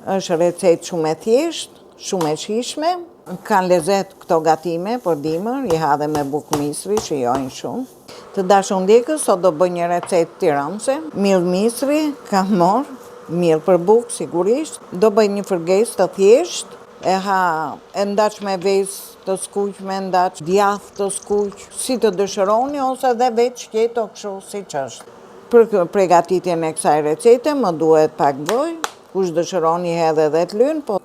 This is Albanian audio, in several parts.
është recet shumë e thjeshtë, shumë e shijshme. Kanë lezet këto gatime për dimër, i ha dhe me bukë misri, shijojnë shumë. Të dashur ndjekës, sot do bëj një recet tiranëse. Miell misri, kam marrë, miell për bukë sigurisht. Do bëj një fërgesë të thjeshtë, e ndaç me vezë të skuq, me ndaç djath të skuq, si të dëshironi ose edhe veç qeto kështu siç është. Për përgatitjen e kësaj recete më duhet pak vaj, kush dëshironi hedh edhe të lynë, po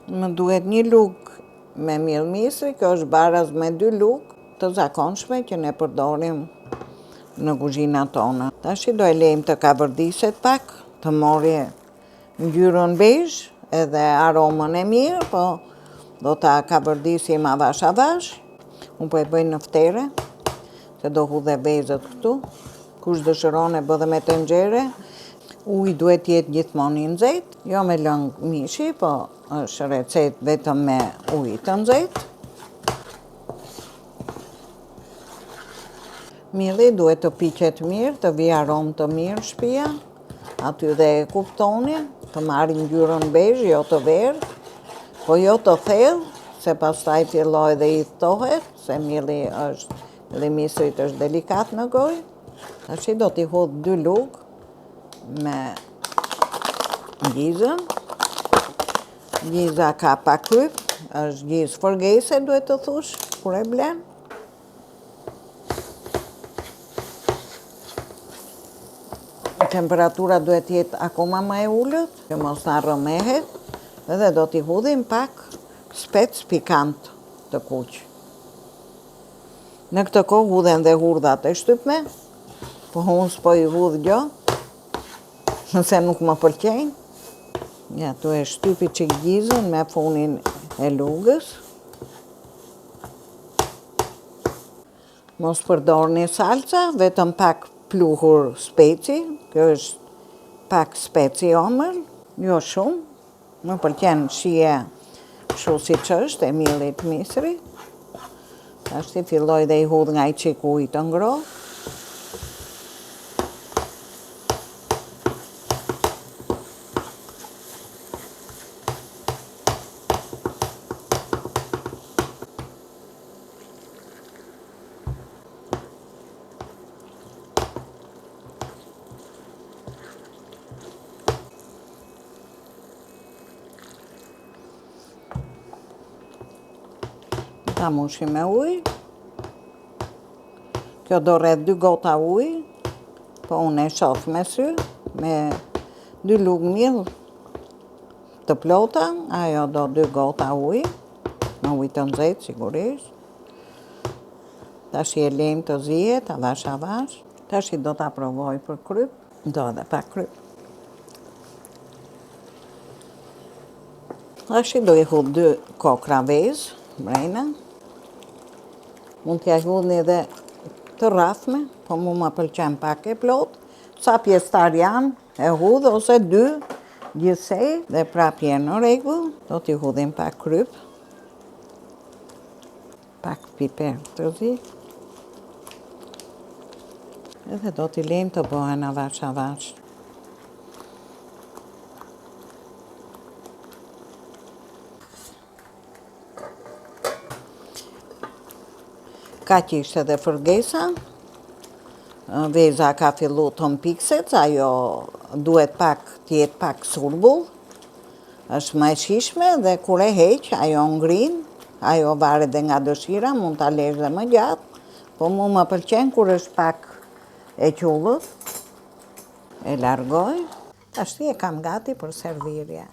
më duhet një lugë me miell misri, kjo është baraz me 2 lugë të zakonshme që ne përdorim në kuzhinat tona. Tashi do e lejmë të kavërdiset pak, të morje ngjyrën bezh edhe aromën e mirë, po do ta kavërdisim avash avash. Unë po e bëj në ftere, se do hudhe vezët këtu. Kush dëshiron e bë dhe me tenxhere. Uji duhet jetë gjithmonë i nxehtë, jo me lëng mishi, po është recet vetëm me ujë të nxehtë. Mielli duhet të piqet mirë, të vijë aromë të mirë në shtëpia, aty dhe e kuptoni, të marrë ngjyrën bezh, jo të verdhë, po jo të thellë, se pastaj filloj dhe i thohet, se mielli është, dhe misrit është delikat në gojë. Tashi do t'i hodh 2 lugë me gjizën. Gjiza ka pak kryp, është gjizë fërgese duhet të thush, kur e blen. Temperatura duhet jetë akoma më e ullët, që mos na rrëmehet, edhe do t'i hudhim pak spec pikant të kuq. Në këtë kohë hudhen dhe hurdhat e shtypme, po unë s'po i hudh gjo, nëse nuk më pëlqejnë. Ja, tu e shtypi qik gjizën me funin e lugës. Mos përdorni salca, vetëm pak pluhur speci, kjo është pak speci omël, jo shumë. Më pëlqen shije kështu siç është, e miellit misri. Tashi filloj dhe i hudh nga i qik ujë të ngrohtë. Ta mushim me ujë. Kjo do rreth 2 gota ujë, po unë e shoh me sy, me 2 lugë miell të plota, ajo do 2 gota ujë, me ujë të nxehtë sigurisht. Tashi e lejmë të zihet, avash avash. Tashi do ta provoj për kryp, do edhe pak kryp. Tashi do i hudh 2 kokra vezë, mrena. Mund t'ja hudhni edhe të rrafme, po mu më pëlqen pak e plot. Sa pjesëtar janë, e hudh ose 2 gjithsej dhe prap jenë në rregull. Do t'i hudhim pak kryp, pak piper të zi. Edhe do t'i lejmë të bëhen avash avash. Kaq ishte edhe fërgesa, veza ka fillu të mpikset, ajo duhet t'jetë pak surbull, është më e shijshme dhe kur e heq, ajo ngrin, ajo varet dhe nga dëshira, mund ta lesh dhe më gjatë, po mu më pëlqen kur është pak e qullët, e largoj, tashi e kam gati për servirje.